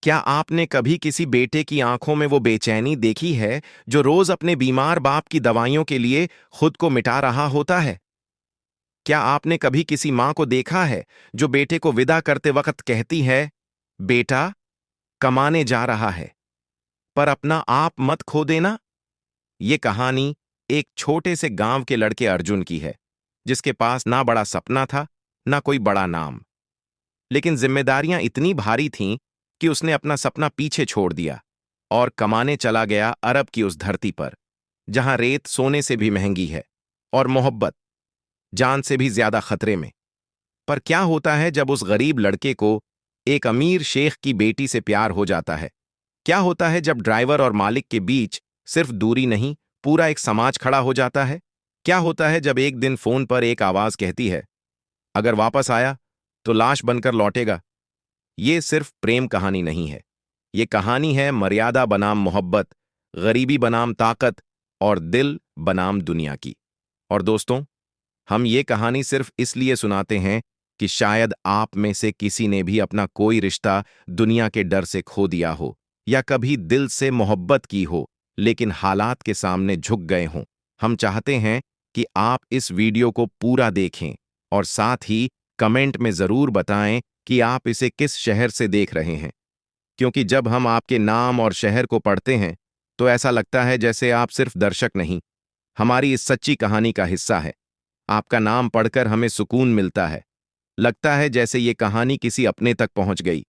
क्या आपने कभी किसी बेटे की आंखों में वो बेचैनी देखी है जो रोज अपने बीमार बाप की दवाइयों के लिए खुद को मिटा रहा होता है? क्या आपने कभी किसी मां को देखा है जो बेटे को विदा करते वक्त कहती है, बेटा, कमाने जा रहा है, पर अपना आप मत खो देना? ये कहानी एक छोटे से गांव के लड़के अर्जुन की है, जिसके पास ना बड़ा सपना था, ना कोई बड़ा नाम। लेकिन जिम्मेदारियां इतनी भारी थीं कि उसने अपना सपना पीछे छोड़ दिया और कमाने चला गया अरब की उस धरती पर, जहां रेत सोने से भी महंगी है और मोहब्बत जान से भी ज्यादा खतरे में। पर क्या होता है जब उस गरीब लड़के को एक अमीर शेख की बेटी से प्यार हो जाता है? क्या होता है जब ड्राइवर और मालिक के बीच सिर्फ दूरी नहीं, पूरा एक समाज खड़ा हो जाता है? क्या होता है जब एक दिन फोन पर एक आवाज कहती है, अगर वापस आया तो लाश बनकर लौटेगा? ये सिर्फ प्रेम कहानी नहीं है, ये कहानी है मर्यादा बनाम मोहब्बत, गरीबी बनाम ताकत और दिल बनाम दुनिया की। और दोस्तों, हम ये कहानी सिर्फ इसलिए सुनाते हैं कि शायद आप में से किसी ने भी अपना कोई रिश्ता दुनिया के डर से खो दिया हो, या कभी दिल से मोहब्बत की हो लेकिन हालात के सामने झुक गए हों। हम चाहते हैं कि आप इस वीडियो को पूरा देखें और साथ ही कमेंट में जरूर बताएं कि आप इसे किस शहर से देख रहे हैं, क्योंकि जब हम आपके नाम और शहर को पढ़ते हैं तो ऐसा लगता है जैसे आप सिर्फ दर्शक नहीं, हमारी इस सच्ची कहानी का हिस्सा है। आपका नाम पढ़कर हमें सुकून मिलता है, लगता है जैसे ये कहानी किसी अपने तक पहुंच गई।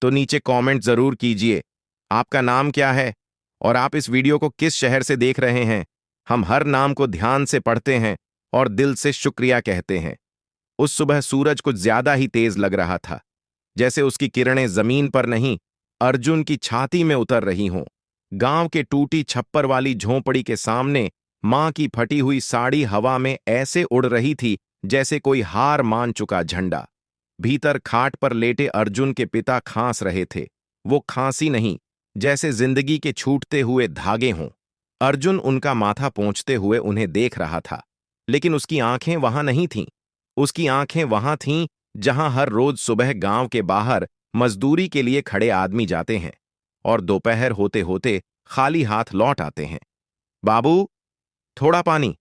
तो नीचे कमेंट जरूर कीजिए, आपका नाम क्या है और आप इस वीडियो को किस शहर से देख रहे हैं। हम हर नाम को ध्यान से पढ़ते हैं और दिल से शुक्रिया कहते हैं। उस सुबह सूरज कुछ ज्यादा ही तेज लग रहा था, जैसे उसकी किरणें जमीन पर नहीं, अर्जुन की छाती में उतर रही हों। गांव के टूटी छप्पर वाली झोंपड़ी के सामने मां की फटी हुई साड़ी हवा में ऐसे उड़ रही थी जैसे कोई हार मान चुका झंडा। भीतर खाट पर लेटे अर्जुन के पिता खांस रहे थे। वो खांसी नहीं, जैसे जिंदगी के छूटते हुए धागे हों। अर्जुन उनका माथा पोंछते हुए उन्हें देख रहा था, लेकिन उसकी आंखें वहां नहीं थीं। उसकी आंखें वहां थीं जहां हर रोज सुबह गांव के बाहर मजदूरी के लिए खड़े आदमी जाते हैं और दोपहर होते होते खाली हाथ लौट आते हैं। बाबू, थोड़ा पानी,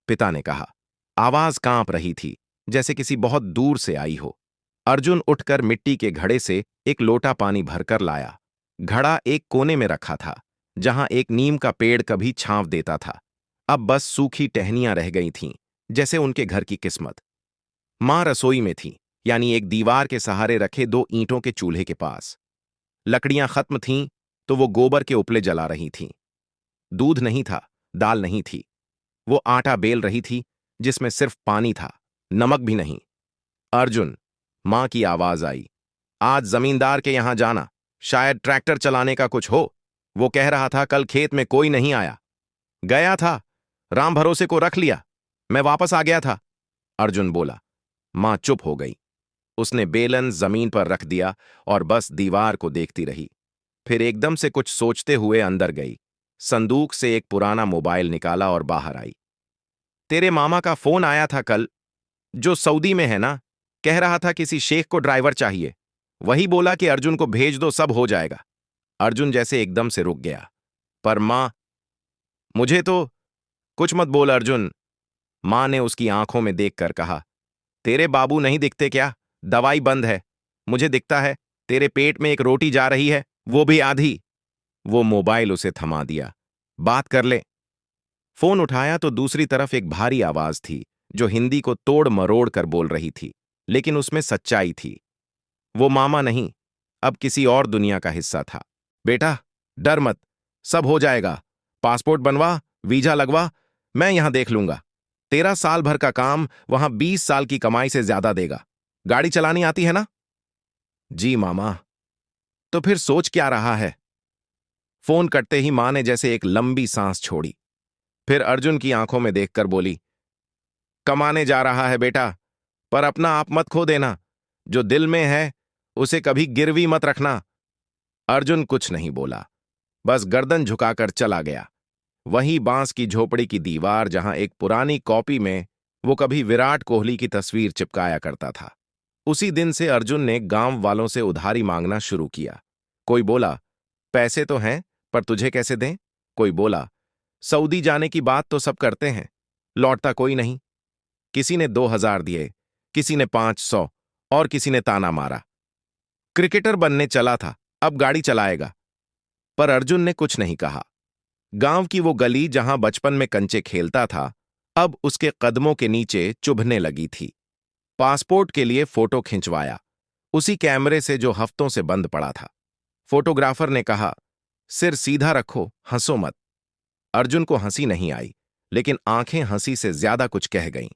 पिता ने कहा। आवाज कांप रही थी, जैसे किसी बहुत दूर से आई हो। अर्जुन उठकर मिट्टी के घड़े से एक लोटा पानी भरकर लाया। घड़ा एक कोने में रखा था, जहां एक नीम का पेड़ कभी छांव देता था। अब बस सूखी टहनियां रह गई थीं, जैसे उनके घर की किस्मत। मां रसोई में थी, यानी एक दीवार के सहारे रखे दो ईंटों के चूल्हे के पास। लकड़ियां खत्म थीं तो वो गोबर के उपले जला रही थीं। दूध नहीं था, दाल नहीं थी। वो आटा बेल रही थी जिसमें सिर्फ पानी था, नमक भी नहीं। अर्जुन, मां की आवाज आई, आज जमींदार के यहां जाना, शायद ट्रैक्टर चलाने का कुछ हो। वो कह रहा था कल खेत में कोई नहीं आया। गया था, राम भरोसे को रख लिया, मैं वापस आ गया था, अर्जुन बोला। मां चुप हो गई। उसने बेलन जमीन पर रख दिया और बस दीवार को देखती रही। फिर एकदम से कुछ सोचते हुए अंदर गई। संदूक से एक पुराना मोबाइल निकाला और बाहर आई। तेरे मामा का फोन आया था कल, जो सऊदी में है ना, कह रहा था किसी शेख को ड्राइवर चाहिए। वही बोला कि अर्जुन को भेज दो, सब हो जाएगा। अर्जुन जैसे एकदम से रुक गया। पर मां, मुझे तो कुछ मत बोल अर्जुन, मां ने उसकी आंखों में देखकर कहा। तेरे बाबू नहीं दिखते क्या? दवाई बंद है। मुझे दिखता है तेरे पेट में एक रोटी जा रही है, वो भी आधी। वो मोबाइल उसे थमा दिया। बात कर ले। फोन उठाया तो दूसरी तरफ एक भारी आवाज थी, जो हिंदी को तोड़ मरोड़ कर बोल रही थी, लेकिन उसमें सच्चाई थी। वो मामा नहीं, अब किसी और दुनिया का हिस्सा था। बेटा, डर मत, सब हो जाएगा। पासपोर्ट बनवा, वीजा लगवा, मैं यहां देख लूंगा। 13 साल भर का काम वहां 20 साल की कमाई से ज्यादा देगा। गाड़ी चलानी आती है ना? जी मामा। तो फिर सोच क्या रहा है? फोन कटते ही मां ने जैसे एक लंबी सांस छोड़ी। फिर अर्जुन की आंखों में देखकर बोली, कमाने जा रहा है बेटा, पर अपना आप मत खो देना। जो दिल में है उसे कभी गिरवी मत रखना। अर्जुन कुछ नहीं बोला, बस गर्दन झुकाकर चला गया। वही बांस की झोपड़ी की दीवार जहां एक पुरानी कॉपी में वो कभी विराट कोहली की तस्वीर चिपकाया करता था। उसी दिन से अर्जुन ने गांव वालों से उधारी मांगना शुरू किया। कोई बोला, पैसे तो हैं, पर तुझे कैसे दें? कोई बोला, सऊदी जाने की बात तो सब करते हैं, लौटता कोई नहीं। किसी ने 2,000 दिए, किसी ने 500 और किसी ने ताना मारा। क्रिकेटर बनने चला था, अब गाड़ी चलाएगा। पर अर्जुन ने कुछ नहीं कहा। गांव की वो गली जहां बचपन में कंचे खेलता था, अब उसके कदमों के नीचे चुभने लगी थी। पासपोर्ट के लिए फोटो खिंचवाया, उसी कैमरे से जो हफ्तों से बंद पड़ा था। फोटोग्राफर ने कहा, सिर सीधा रखो, हंसो मत। अर्जुन को हंसी नहीं आई, लेकिन आंखें हंसी से ज्यादा कुछ कह गईं।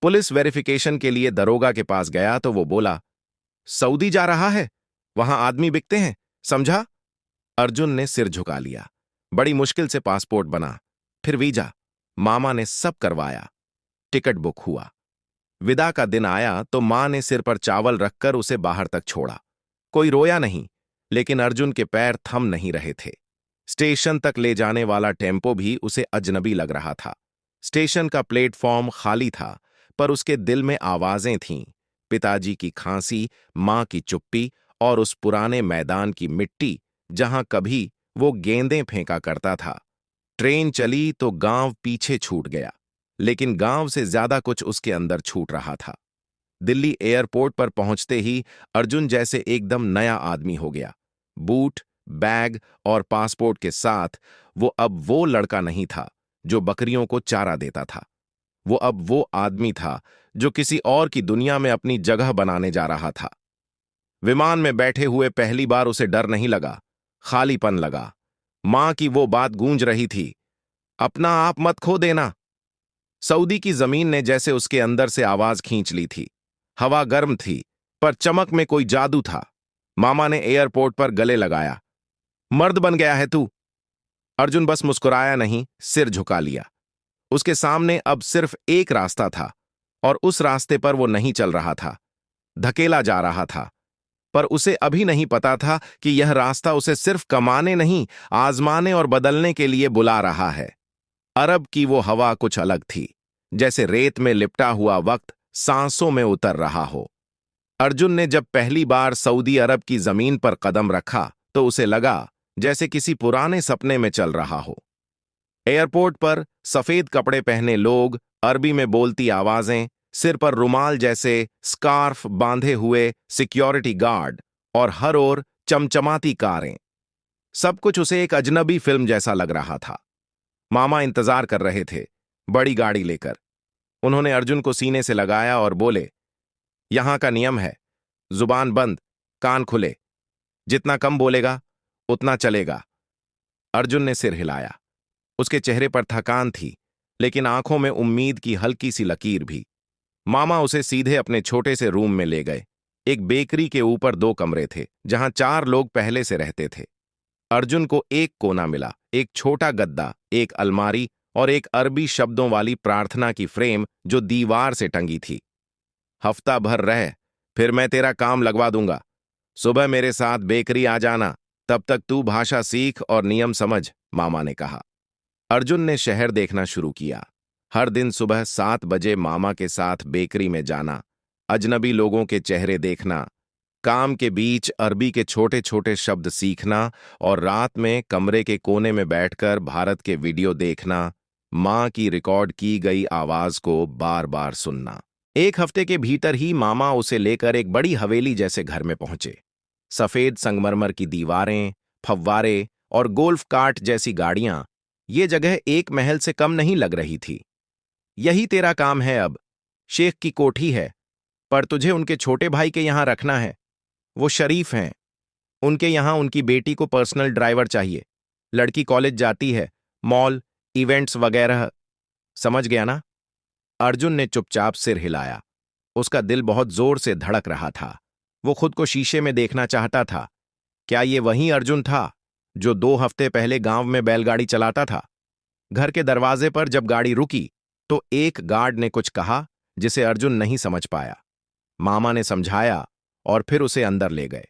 पुलिस वेरिफिकेशन के लिए दरोगा के पास गया तो वो बोला, सऊदी जा रहा है, वहां आदमी बिकते हैं, समझा? अर्जुन ने सिर झुका लिया। बड़ी मुश्किल से पासपोर्ट बना, फिर वीजा। मामा ने सब करवाया। टिकट बुक हुआ। विदा का दिन आया तो मां ने सिर पर चावल रखकर उसे बाहर तक छोड़ा। कोई रोया नहीं, लेकिन अर्जुन के पैर थम नहीं रहे थे। स्टेशन तक ले जाने वाला टेम्पो भी उसे अजनबी लग रहा था। स्टेशन का प्लेटफॉर्म खाली था, पर उसके दिल में आवाजें थीं। पिताजी की खांसी, मां की चुप्पी और उस पुराने मैदान की मिट्टी जहां कभी वो गेंदें फेंका करता था। ट्रेन चली तो गांव पीछे छूट गया, लेकिन गांव से ज्यादा कुछ उसके अंदर छूट रहा था। दिल्ली एयरपोर्ट पर पहुंचते ही अर्जुन जैसे एकदम नया आदमी हो गया। बूट, बैग और पासपोर्ट के साथ वो अब वो लड़का नहीं था जो बकरियों को चारा देता था। वो अब वो आदमी था जो किसी और की दुनिया में अपनी जगह बनाने जा रहा था। विमान में बैठे हुए पहली बार उसे डर नहीं लगा, खालीपन लगा। मां की वो बात गूंज रही थी, अपना आप मत खो देना। सऊदी की जमीन ने जैसे उसके अंदर से आवाज खींच ली थी। हवा गर्म थी, पर चमक में कोई जादू था। मामा ने एयरपोर्ट पर गले लगाया, मर्द बन गया है तू। अर्जुन बस मुस्कुराया नहीं, सिर झुका लिया। उसके सामने अब सिर्फ एक रास्ता था, और उस रास्ते पर वो नहीं चल रहा था, धकेला जा रहा था। पर उसे अभी नहीं पता था कि यह रास्ता उसे सिर्फ कमाने नहीं, आजमाने और बदलने के लिए बुला रहा है। अरब की वो हवा कुछ अलग थी, जैसे रेत में लिपटा हुआ वक्त सांसों में उतर रहा हो। अर्जुन ने जब पहली बार सऊदी अरब की जमीन पर कदम रखा तो उसे लगा जैसे किसी पुराने सपने में चल रहा हो। एयरपोर्ट पर सफेद कपड़े पहने लोग, अरबी में बोलती आवाजें, सिर पर रुमाल जैसे स्कार्फ बांधे हुए सिक्योरिटी गार्ड और हर ओर चमचमाती कारें। सब कुछ उसे एक अजनबी फिल्म जैसा लग रहा था। मामा इंतजार कर रहे थे, बड़ी गाड़ी लेकर। उन्होंने अर्जुन को सीने से लगाया और बोले, यहां का नियम है, जुबान बंद, कान खुले। जितना कम बोलेगा उतना चलेगा। अर्जुन ने सिर हिलाया। उसके चेहरे पर थकान थी, लेकिन आंखों में उम्मीद की हल्की सी लकीर भी। मामा उसे सीधे अपने छोटे से रूम में ले गए। एक बेकरी के ऊपर 2 कमरे थे, जहां 4 लोग पहले से रहते थे। अर्जुन को एक कोना मिला, एक छोटा गद्दा, एक अलमारी और एक अरबी शब्दों वाली प्रार्थना की फ्रेम जो दीवार से टंगी थी। हफ्ता भर रह, फिर मैं तेरा काम लगवा दूंगा। सुबह मेरे साथ बेकरी आ जाना, तब तक तू भाषा सीख और नियम समझ, मामा ने कहा। अर्जुन ने शहर देखना शुरू किया। हर दिन सुबह 7 बजे मामा के साथ बेकरी में जाना, अजनबी लोगों के चेहरे देखना, काम के बीच अरबी के छोटे छोटे शब्द सीखना और रात में कमरे के कोने में बैठकर भारत के वीडियो देखना, मां की रिकॉर्ड की गई आवाज को बार बार सुनना। एक हफ्ते के भीतर ही मामा उसे लेकर एक बड़ी हवेली जैसे घर में पहुंचे। सफेद संगमरमर की दीवारें, फव्वारे और गोल्फ कार्ट जैसी गाड़ियां, ये जगह एक महल से कम नहीं लग रही थी। यही तेरा काम है अब। शेख की कोठी है, पर तुझे उनके छोटे भाई के यहां रखना है। वो शरीफ हैं। उनके यहां उनकी बेटी को पर्सनल ड्राइवर चाहिए। लड़की कॉलेज जाती है, मॉल, इवेंट्स वगैरह। समझ गया ना? अर्जुन ने चुपचाप सिर हिलाया। उसका दिल बहुत जोर से धड़क रहा था। वो खुद को शीशे में देखना चाहता था। क्या ये वही अर्जुन था जो 2 हफ्ते पहले गांव में बैलगाड़ी चलाता था? घर के दरवाजे पर जब गाड़ी रुकी तो एक गार्ड ने कुछ कहा जिसे अर्जुन नहीं समझ पाया। मामा ने समझाया और फिर उसे अंदर ले गए।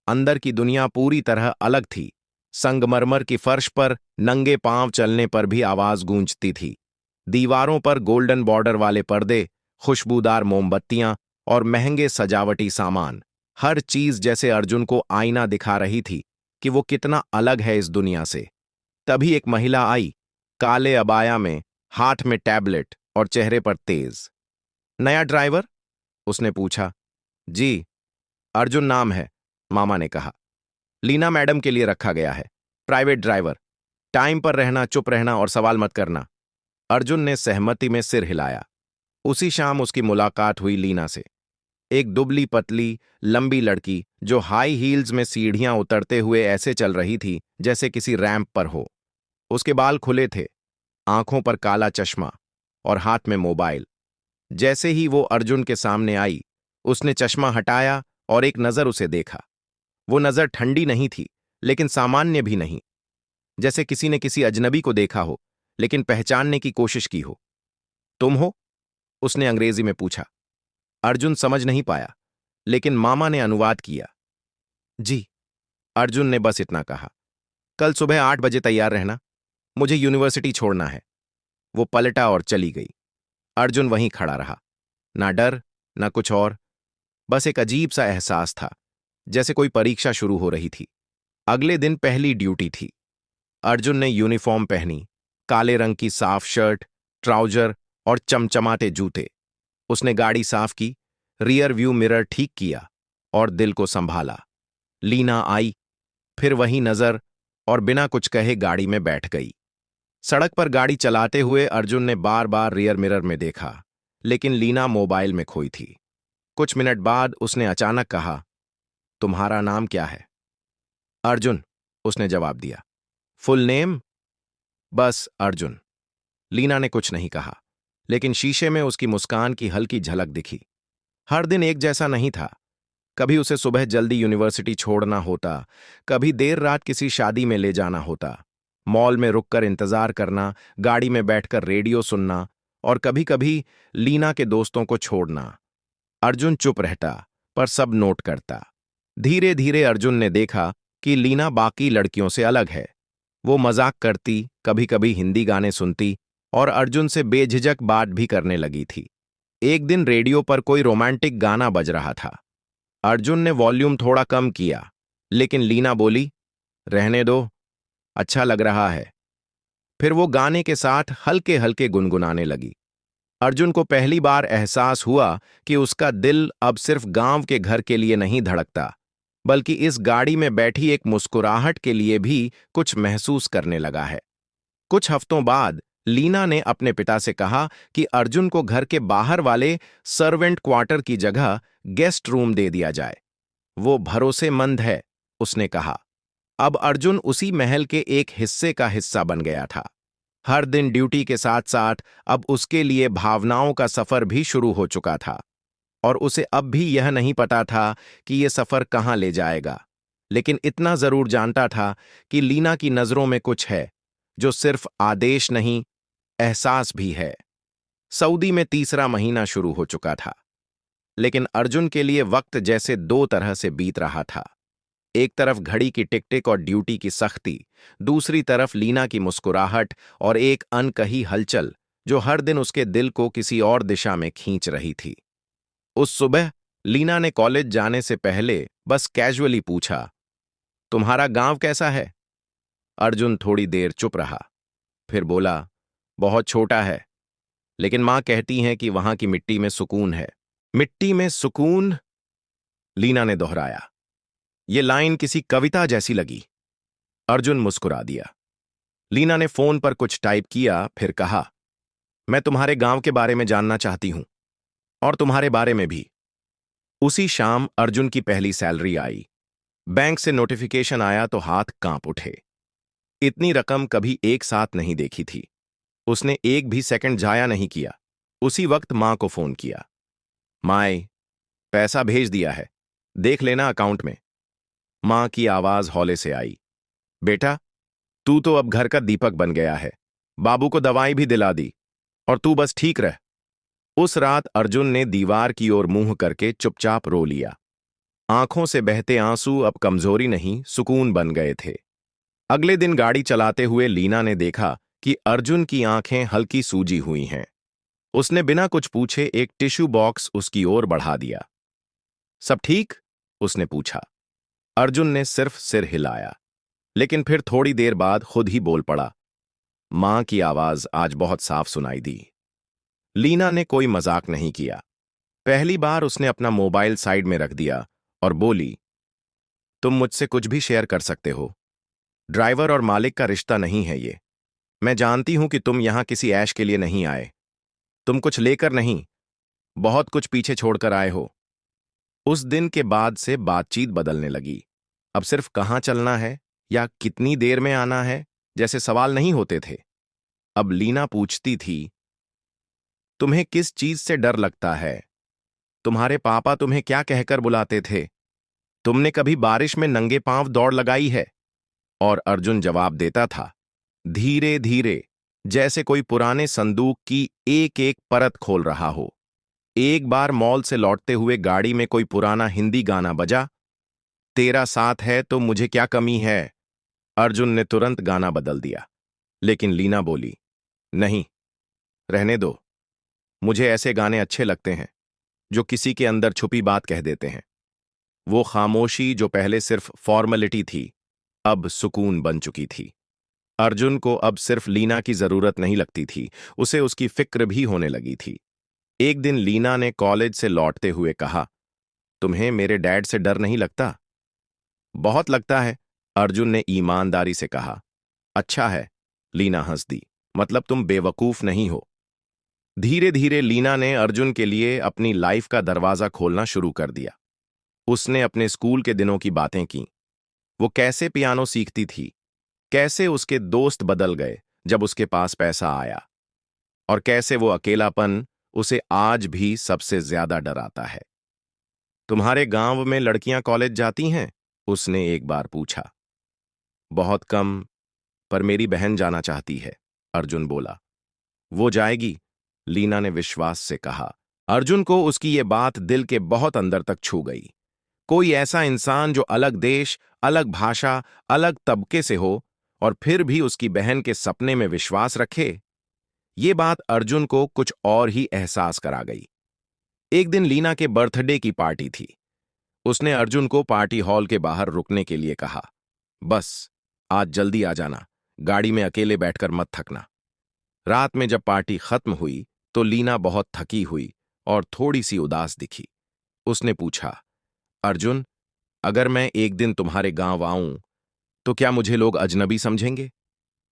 अंदर की दुनिया पूरी तरह अलग थी। संगमरमर की फर्श पर नंगे पांव चलने पर भी आवाज गूंजती थी। दीवारों पर गोल्डन बॉर्डर वाले पर्दे, खुशबूदार मोमबत्तियां और महंगे सजावटी सामान, हर चीज जैसे अर्जुन को आईना दिखा रही थी कि वो कितना अलग है इस दुनिया से। तभी एक महिला आई, काले अबाया में, हाथ में टैबलेट और चेहरे पर तेज। नया ड्राइवर? उसने पूछा। जी, अर्जुन नाम है, मामा ने कहा। लीना मैडम के लिए रखा गया है, प्राइवेट ड्राइवर। टाइम पर रहना, चुप रहना और सवाल मत करना। अर्जुन ने सहमति में सिर हिलाया। उसी शाम उसकी मुलाकात हुई लीना से। एक दुबली पतली लंबी लड़की जो हाई हील्स में सीढ़ियां उतरते हुए ऐसे चल रही थी जैसे किसी रैंप पर हो। उसके बाल खुले थे, आंखों पर काला चश्मा और हाथ में मोबाइल। जैसे ही वो अर्जुन के सामने आई, उसने चश्मा हटाया और एक नजर उसे देखा। वो नजर ठंडी नहीं थी, लेकिन सामान्य भी नहीं, जैसे किसी ने किसी अजनबी को देखा हो लेकिन पहचानने की कोशिश की हो। तुम हो? उसने अंग्रेजी में पूछा। अर्जुन समझ नहीं पाया, लेकिन मामा ने अनुवाद किया। जी, अर्जुन ने बस इतना कहा। कल सुबह 8 बजे तैयार रहना, मुझे यूनिवर्सिटी छोड़ना है। वो पलटा और चली गई। अर्जुन वहीं खड़ा रहा, ना डर ना कुछ और, बस एक अजीब सा एहसास था, जैसे कोई परीक्षा शुरू हो रही थी। अगले दिन पहली ड्यूटी थी। अर्जुन ने यूनिफॉर्म पहनी, काले रंग की साफ शर्ट, ट्राउजर और चमचमाते जूते। उसने गाड़ी साफ की, रियर व्यू मिरर ठीक किया और दिल को संभाला। लीना आई, फिर वही नजर, और बिना कुछ कहे गाड़ी में बैठ गई। सड़क पर गाड़ी चलाते हुए अर्जुन ने बार बार रियर मिरर में देखा, लेकिन लीना मोबाइल में खोई थी। कुछ मिनट बाद उसने अचानक कहा, तुम्हारा नाम क्या है? अर्जुन, उसने जवाब दिया। Full name? बस अर्जुन। लीना ने कुछ नहीं कहा, लेकिन शीशे में उसकी मुस्कान की हल्की झलक दिखी। हर दिन एक जैसा नहीं था। कभी उसे सुबह जल्दी यूनिवर्सिटी छोड़ना होता, कभी देर रात किसी शादी में ले जाना होता, मॉल में रुककर इंतजार करना, गाड़ी में बैठकर रेडियो सुनना, और कभी कभी लीना के दोस्तों को छोड़ना। अर्जुन चुप रहता, पर सब नोट करता। धीरे धीरे अर्जुन ने देखा कि लीना बाकी लड़कियों से अलग है। वो मजाक करती, कभी कभी हिंदी गाने सुनती और अर्जुन से बेझिझक बात भी करने लगी थी। एक दिन रेडियो पर कोई रोमांटिक गाना बज रहा था। अर्जुन ने वॉल्यूम थोड़ा कम किया, लेकिन लीना बोली, रहने दो, अच्छा लग रहा है। फिर वो गाने के साथ हल्के हल्के गुनगुनाने लगी। अर्जुन को पहली बार एहसास हुआ कि उसका दिल अब सिर्फ गांव के घर के लिए नहीं धड़कता, बल्कि इस गाड़ी में बैठी एक मुस्कुराहट के लिए भी कुछ महसूस करने लगा है। कुछ हफ्तों बाद लीना ने अपने पिता से कहा कि अर्जुन को घर के बाहर वाले सर्वेंट क्वार्टर की जगह गेस्ट रूम दे दिया जाए। वो भरोसेमंद है, उसने कहा। अब अर्जुन उसी महल के एक हिस्से का हिस्सा बन गया था। हर दिन ड्यूटी के साथ साथ अब उसके लिए भावनाओं का सफर भी शुरू हो चुका था, और उसे अब भी यह नहीं पता था कि यह सफर कहां ले जाएगा। लेकिन इतना जरूर जानता था कि लीना की नजरों में कुछ है, जो सिर्फ आदेश नहीं, एहसास भी है। सऊदी में तीसरा महीना शुरू हो चुका था, लेकिन अर्जुन के लिए वक्त जैसे दो तरह से बीत रहा था। एक तरफ घड़ी की टिक टिक और ड्यूटी की सख्ती, दूसरी तरफ लीना की मुस्कुराहट और एक अनकही हलचल जो हर दिन उसके दिल को किसी और दिशा में खींच रही थी। उस सुबह लीना ने कॉलेज जाने से पहले बस कैजुअली पूछा, तुम्हारा गांव कैसा है? अर्जुन थोड़ी देर चुप रहा, फिर बोला, बहुत छोटा है, लेकिन मां कहती हैं कि वहां की मिट्टी में सुकून है। मिट्टी में सुकून? लीना ने दोहराया। ये लाइन किसी कविता जैसी लगी। अर्जुन मुस्कुरा दिया। लीना ने फोन पर कुछ टाइप किया, फिर कहा, मैं तुम्हारे गांव के बारे में जानना चाहती हूं, और तुम्हारे बारे में भी। उसी शाम अर्जुन की पहली सैलरी आई। बैंक से नोटिफिकेशन आया तो हाथ कांप उठे। इतनी रकम कभी एक साथ नहीं देखी थी। उसने एक भी सेकंड जाया नहीं किया। उसी वक्त मां को फोन किया। माए, पैसा भेज दिया है, देख लेना अकाउंट में। मां की आवाज हौले से आई, बेटा, तू तो अब घर का दीपक बन गया है। बाबू को दवाई भी दिला दी, और तू बस ठीक रह। उस रात अर्जुन ने दीवार की ओर मुंह करके चुपचाप रो लिया। आंखों से बहते आंसू अब कमजोरी नहीं, सुकून बन गए थे। अगले दिन गाड़ी चलाते हुए लीना ने देखा कि अर्जुन की आंखें हल्की सूजी हुई हैं। उसने बिना कुछ पूछे एक टिश्यू बॉक्स उसकी ओर बढ़ा दिया। सब ठीक? उसने पूछा। अर्जुन ने सिर्फ सिर हिलाया। लेकिन फिर थोड़ी देर बाद खुद ही बोल पड़ा। मां की आवाज आज बहुत साफ सुनाई दी। लीना ने कोई मजाक नहीं किया। पहली बार उसने अपना मोबाइल साइड में रख दिया और बोली, तुम मुझसे कुछ भी शेयर कर सकते हो। ड्राइवर और मालिक का रिश्ता नहीं है ये। मैं जानती हूं कि तुम यहां किसी ऐश के लिए नहीं आए। तुम कुछ लेकर नहीं, बहुत कुछ पीछे छोड़कर आए हो। उस दिन के बाद से बातचीत बदलने लगी। अब सिर्फ कहाँ चलना है या कितनी देर में आना है जैसे सवाल नहीं होते थे। अब लीना पूछती थी, तुम्हें किस चीज से डर लगता है? तुम्हारे पापा तुम्हें क्या कहकर बुलाते थे? तुमने कभी बारिश में नंगे पांव दौड़ लगाई है? और अर्जुन जवाब देता था, धीरे धीरे, जैसे कोई पुराने संदूक की एक एक परत खोल रहा हो। एक बार मॉल से लौटते हुए गाड़ी में कोई पुराना हिंदी गाना बजा, तेरा साथ है तो मुझे क्या कमी है। अर्जुन ने तुरंत गाना बदल दिया, लेकिन लीना बोली, नहीं, रहने दो। मुझे ऐसे गाने अच्छे लगते हैं जो किसी के अंदर छुपी बात कह देते हैं। वो खामोशी जो पहले सिर्फ फॉर्मेलिटी थी, अब सुकून बन चुकी थी। अर्जुन को अब सिर्फ लीना की जरूरत नहीं लगती थी, उसे उसकी फिक्र भी होने लगी थी। एक दिन लीना ने कॉलेज से लौटते हुए कहा, तुम्हें मेरे डैड से डर नहीं लगता? बहुत लगता है, अर्जुन ने ईमानदारी से कहा। अच्छा है, लीना हंस दी, मतलब तुम बेवकूफ नहीं हो। धीरे धीरे लीना ने अर्जुन के लिए अपनी लाइफ का दरवाजा खोलना शुरू कर दिया। उसने अपने स्कूल के दिनों की बातें की। वो कैसे पियानो सीखती थी, कैसे उसके दोस्त बदल गए जब उसके पास पैसा आया, और कैसे वो अकेलापन उसे आज भी सबसे ज्यादा डराता है। तुम्हारे गांव में लड़कियां कॉलेज जाती हैं? उसने एक बार पूछा। बहुत कम, पर मेरी बहन जाना चाहती है, अर्जुन बोला। वो जाएगी, लीना ने विश्वास से कहा। अर्जुन को उसकी ये बात दिल के बहुत अंदर तक छू गई। कोई ऐसा इंसान जो अलग देश, अलग भाषा, अलग तबके से हो और फिर भी उसकी बहन के सपने में विश्वास रखे। ये बात अर्जुन को कुछ और ही एहसास करा गई। एक दिन लीना के बर्थडे की पार्टी थी। उसने अर्जुन को पार्टी हॉल के बाहर रुकने के लिए कहा। बस, आज जल्दी आ जाना, गाड़ी में अकेले बैठकर मत थकना। रात में जब पार्टी खत्म हुई तो लीना बहुत थकी हुई और थोड़ी सी उदास दिखी। उसने पूछा, अर्जुन, अगर मैं एक दिन तुम्हारे गांव आऊं तो क्या मुझे लोग अजनबी समझेंगे?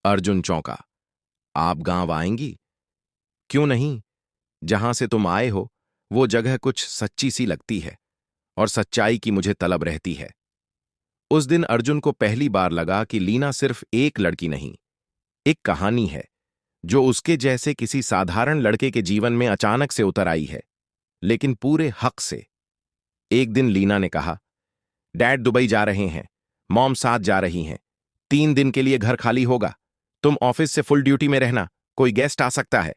अर्जुन चौंका। आप गांव आएंगी? क्यों नहीं? जहां से तुम आए हो वो जगह कुछ सच्ची सी लगती है और सच्चाई की मुझे तलब रहती है। उस दिन अर्जुन को पहली बार लगा कि लीना सिर्फ एक लड़की नहीं, एक कहानी है जो उसके जैसे किसी साधारण लड़के के जीवन में अचानक से उतर आई है, लेकिन पूरे हक से। एक दिन लीना ने कहा, डैड दुबई जा रहे हैं, मॉम साथ जा रही हैं, 3 दिन के लिए घर खाली होगा, तुम ऑफिस से फुल ड्यूटी में रहना, कोई गेस्ट आ सकता है।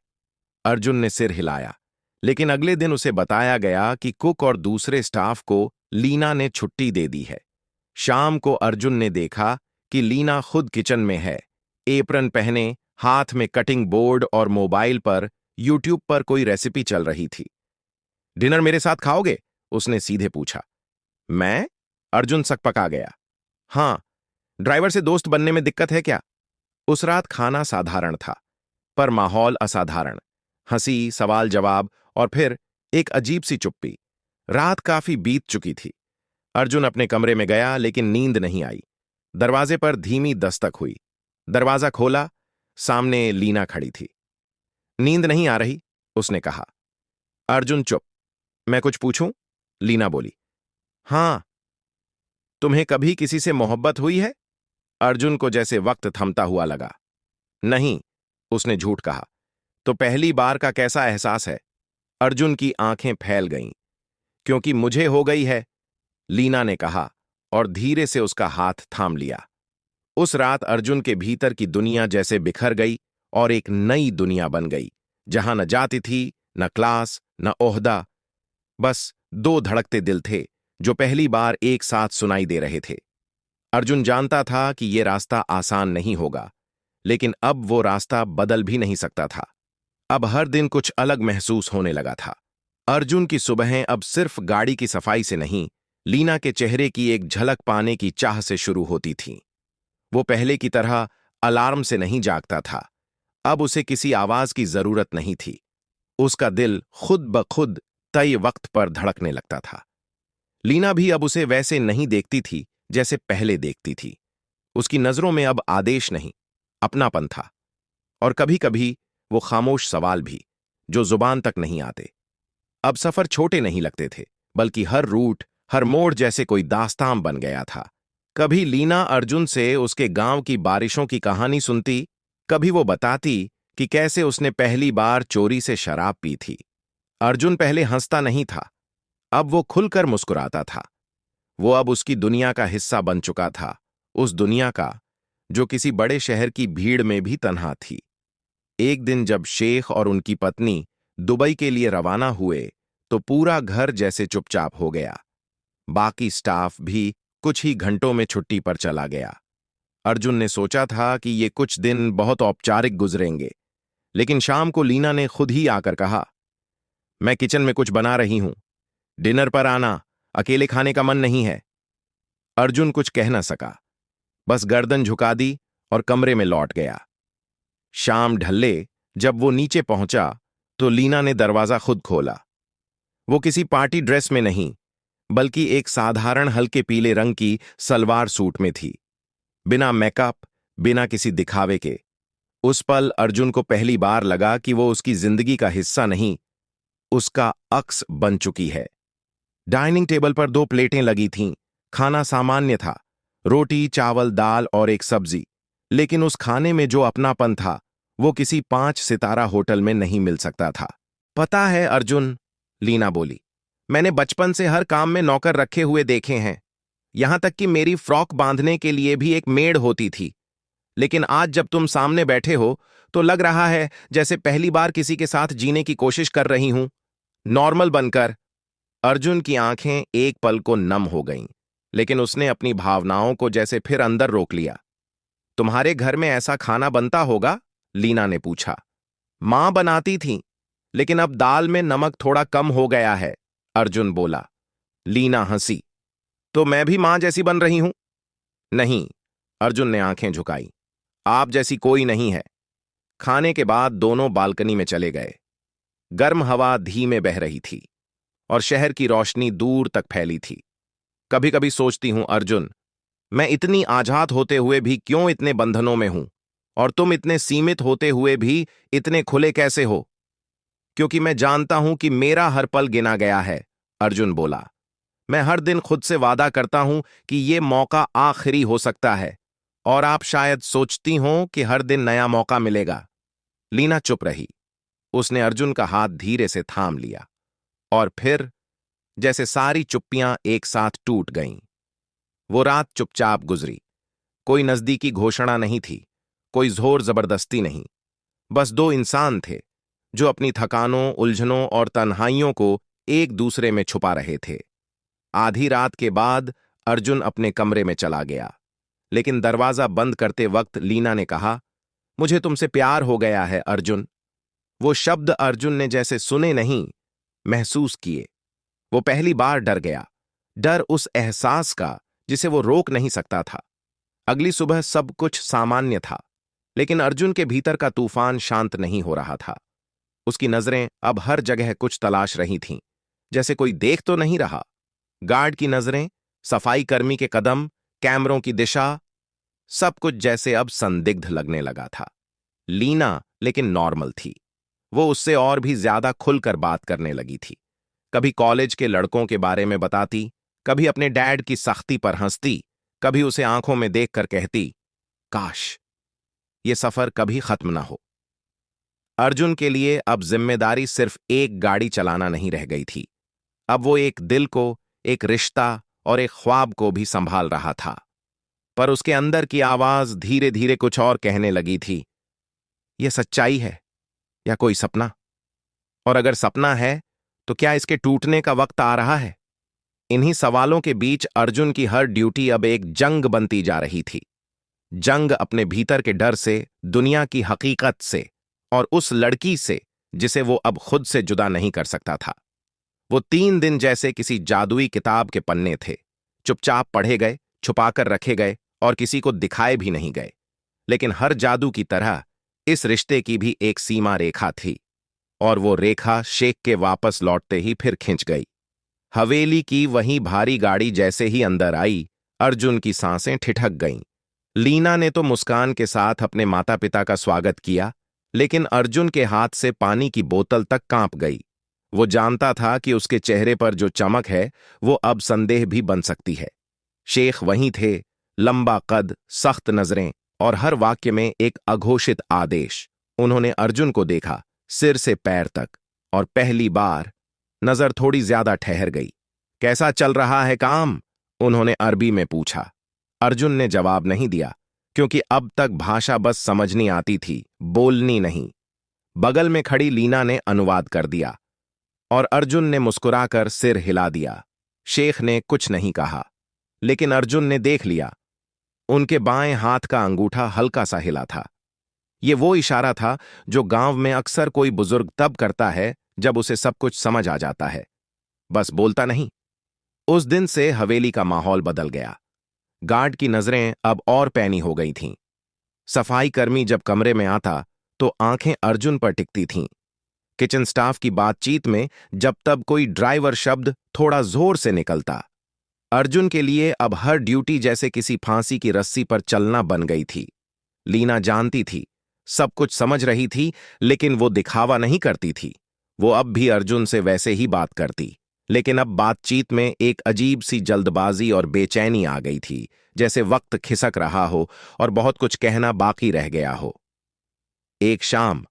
अर्जुन ने सिर हिलाया, लेकिन अगले दिन उसे बताया गया कि कुक और दूसरे स्टाफ को लीना ने छुट्टी दे दी है। शाम को अर्जुन ने देखा कि लीना खुद किचन में है, एप्रन पहने, हाथ में कटिंग बोर्ड और मोबाइल पर यूट्यूब पर कोई रेसिपी चल रही थी। डिनर मेरे साथ खाओगे? उसने सीधे पूछा। मैं? अर्जुन सकपका गया। हां, ड्राइवर से दोस्त बनने में दिक्कत है क्या? उस रात खाना साधारण था, पर माहौल असाधारण। हंसी, सवाल जवाब और फिर एक अजीब सी चुप्पी। रात काफी बीत चुकी थी। अर्जुन अपने कमरे में गया, लेकिन नींद नहीं आई। दरवाजे पर धीमी दस्तक हुई। दरवाजा खोला, सामने लीना खड़ी थी। नींद नहीं आ रही? उसने कहा। अर्जुन चुप। मैं कुछ पूछूं? लीना बोली। हां, तुम्हें कभी किसी से मोहब्बत हुई है? अर्जुन को जैसे वक्त थमता हुआ लगा। नहीं, उसने झूठ कहा। तो पहली बार का कैसा एहसास है? अर्जुन की आंखें फैल गईं। क्योंकि मुझे हो गई है, लीना ने कहा और धीरे से उसका हाथ थाम लिया। उस रात अर्जुन के भीतर की दुनिया जैसे बिखर गई और एक नई दुनिया बन गई, जहां न जाति थी, न क्लास, न ओहदा, बस 2 धड़कते दिल थे जो पहली बार एक साथ सुनाई दे रहे थे। अर्जुन जानता था कि यह रास्ता आसान नहीं होगा, लेकिन अब वो रास्ता बदल भी नहीं सकता था। अब हर दिन कुछ अलग महसूस होने लगा था। अर्जुन की सुबहें अब सिर्फ गाड़ी की सफाई से नहीं, लीना के चेहरे की एक झलक पाने की चाह से शुरू होती थीं। वो पहले की तरह अलार्म से नहीं जागता था। अब उसे किसी आवाज की जरूरत नहीं थी। उसका दिल खुद ब खुद तय वक्त पर धड़कने लगता था। लीना भी अब उसे वैसे नहीं देखती थी जैसे पहले देखती थी। उसकी नजरों में अब आदेश नहीं, अपनापन था। और कभी कभी वो खामोश सवाल भी, जो जुबान तक नहीं आते। अब सफर छोटे नहीं लगते थे, बल्कि हर रूट, हर मोड़ जैसे कोई दास्तान बन गया था। कभी लीना अर्जुन से उसके गांव की बारिशों की कहानी सुनती, कभी वो बताती कि कैसे उसने पहली बार चोरी से शराब पी थी। अर्जुन पहले हंसता नहीं था, अब वो खुलकर मुस्कुराता था। वो अब उसकी दुनिया का हिस्सा बन चुका था, उस दुनिया का जो किसी बड़े शहर की भीड़ में भी तन्हा थी। एक दिन जब शेख और उनकी पत्नी दुबई के लिए रवाना हुए, तो पूरा घर जैसे चुपचाप हो गया। बाकी स्टाफ भी कुछ ही घंटों में छुट्टी पर चला गया। अर्जुन ने सोचा था कि ये कुछ दिन बहुत औपचारिक गुजरेंगे, लेकिन शाम को लीना ने खुद ही आकर कहा, मैं किचन में कुछ बना रही हूं, डिनर पर आना, अकेले खाने का मन नहीं है। अर्जुन कुछ कह न सका, बस गर्दन झुका दी और कमरे में लौट गया। शाम ढले जब वो नीचे पहुंचा, तो लीना ने दरवाजा खुद खोला। वो किसी पार्टी ड्रेस में नहीं, बल्कि एक साधारण हल्के पीले रंग की सलवार सूट में थी। बिना मेकअप, बिना किसी दिखावे के। उस पल अर्जुन को पहली बार लगा कि वो उसकी जिंदगी का हिस्सा नहीं, उसका अक्स बन चुकी है। डाइनिंग टेबल पर 2 प्लेटें लगी थीं। खाना सामान्य था, रोटी, चावल, दाल और एक सब्जी। लेकिन उस खाने में जो अपनापन था, वो किसी 5 सितारा होटल में नहीं मिल सकता था। पता है अर्जुन, लीना बोली, मैंने बचपन से हर काम में नौकर रखे हुए देखे हैं। यहां तक कि मेरी फ्रॉक बांधने के लिए भी एक मेड होती थी। लेकिन आज जब तुम सामने बैठे हो, तो लग रहा है जैसे पहली बार किसी के साथ जीने की कोशिश कर रही हूं, नॉर्मल बनकर। अर्जुन की आंखें एक पल को नम हो गईं, लेकिन उसने अपनी भावनाओं को जैसे फिर अंदर रोक लिया। तुम्हारे घर में ऐसा खाना बनता होगा? लीना ने पूछा। मां बनाती थी, लेकिन अब दाल में नमक थोड़ा कम हो गया है, अर्जुन बोला। लीना हंसी। तो मैं भी मां जैसी बन रही हूं? नहीं, अर्जुन ने आंखें झुकाई, आप जैसी कोई नहीं है। खाने के बाद दोनों बालकनी में चले गए। गर्म हवा धीमे बह रही थी और शहर की रोशनी दूर तक फैली थी। कभी कभी सोचती हूं अर्जुन, मैं इतनी आजाद होते हुए भी क्यों इतने बंधनों में हूं, और तुम इतने सीमित होते हुए भी इतने खुले कैसे हो? क्योंकि मैं जानता हूं कि मेरा हर पल गिना गया है, अर्जुन बोला। मैं हर दिन खुद से वादा करता हूं कि ये मौका आखिरी हो सकता है, और आप शायद सोचती हों कि हर दिन नया मौका मिलेगा। लीना चुप रही। उसने अर्जुन का हाथ धीरे से थाम लिया, और फिर जैसे सारी चुप्पियां एक साथ टूट गईं। वो रात चुपचाप गुजरी। कोई नजदीकी घोषणा नहीं थी, कोई जोर जबरदस्ती नहीं। बस 2 इंसान थे जो अपनी थकानों, उलझनों और तन्हाइयों को एक दूसरे में छुपा रहे थे। आधी रात के बाद अर्जुन अपने कमरे में चला गया, लेकिन दरवाजा बंद करते वक्त लीना ने कहा, मुझे तुमसे प्यार हो गया है अर्जुन। वो शब्द अर्जुन ने जैसे सुने नहीं, महसूस किए। वो पहली बार डर गया, डर उस एहसास का जिसे वो रोक नहीं सकता था। अगली सुबह सब कुछ सामान्य था, लेकिन अर्जुन के भीतर का तूफान शांत नहीं हो रहा था। उसकी नजरें अब हर जगह कुछ तलाश रही थीं, जैसे कोई देख तो नहीं रहा। गार्ड की नजरें, सफाई कर्मी के कदम, कैमरों की दिशा, सब कुछ जैसे अब संदिग्ध लगने लगा था। लीना लेकिन नॉर्मल थी। वो उससे और भी ज्यादा खुलकर बात करने लगी थी। कभी कॉलेज के लड़कों के बारे में बताती, कभी अपने डैड की सख्ती पर हंसती, कभी उसे आंखों में देखकर कहती, काश ये सफर कभी खत्म ना हो। अर्जुन के लिए अब जिम्मेदारी सिर्फ एक गाड़ी चलाना नहीं रह गई थी। अब वो एक दिल को, एक रिश्ता और एक ख्वाब को भी संभाल रहा था। पर उसके अंदर की आवाज धीरे धीरे कुछ और कहने लगी थी। यह सच्चाई है या कोई सपना? और अगर सपना है, तो क्या इसके टूटने का वक्त आ रहा है? इन्हीं सवालों के बीच अर्जुन की हर ड्यूटी अब एक जंग बनती जा रही थी। जंग अपने भीतर के डर से, दुनिया की हकीकत से, और उस लड़की से जिसे वो अब खुद से जुदा नहीं कर सकता था। वो 3 दिन जैसे किसी जादुई किताब के पन्ने थे, चुपचाप पढ़े गए, छुपाकर रखे गए और किसी को दिखाए भी नहीं गए। लेकिन हर जादू की तरह इस रिश्ते की भी एक सीमा रेखा थी, और वो रेखा शेख के वापस लौटते ही फिर खिंच गई। हवेली की वही भारी गाड़ी जैसे ही अंदर आई, अर्जुन की सांसें ठिठक गईं। लीना ने तो मुस्कान के साथ अपने माता पिता का स्वागत किया, लेकिन अर्जुन के हाथ से पानी की बोतल तक कांप गई। वो जानता था कि उसके चेहरे पर जो चमक है वो अब संदेह भी बन सकती है। शेख वहीं थे, लंबा कद, सख्त नजरें और हर वाक्य में एक अघोषित आदेश। उन्होंने अर्जुन को देखा, सिर से पैर तक, और पहली बार नजर थोड़ी ज्यादा ठहर गई। कैसा चल रहा है काम? उन्होंने अरबी में पूछा। अर्जुन ने जवाब नहीं दिया, क्योंकि अब तक भाषा बस समझनी आती थी, बोलनी नहीं। बगल में खड़ी लीना ने अनुवाद कर दिया, और अर्जुन ने मुस्कुराकर सिर हिला दिया। शेख ने कुछ नहीं कहा, लेकिन अर्जुन ने देख लिया। उनके बाएं हाथ का अंगूठा हल्का सा हिला था। ये वो इशारा था जो गांव में अक्सर कोई बुजुर्ग तब करता है जब उसे सब कुछ समझ आ जाता है, बस बोलता नहीं। उस दिन से हवेली का माहौल बदल गया। गार्ड की नजरें अब और पैनी हो गई थीं। सफाई कर्मी जब कमरे में आता तो आंखें अर्जुन पर टिकती थीं। किचन स्टाफ की बातचीत में जब तब कोई ड्राइवर शब्द थोड़ा जोर से निकलता। अर्जुन के लिए अब हर ड्यूटी जैसे किसी फांसी की रस्सी पर चलना बन गई थी। लीना जानती थी, सब कुछ समझ रही थी, लेकिन वो दिखावा नहीं करती थी। वो अब भी अर्जुन से वैसे ही बात करती, लेकिन अब बातचीत में एक अजीब सी जल्दबाजी और बेचैनी आ गई थी, जैसे वक्त खिसक रहा हो और बहुत कुछ कहना बाकी रह गया हो। एक शाम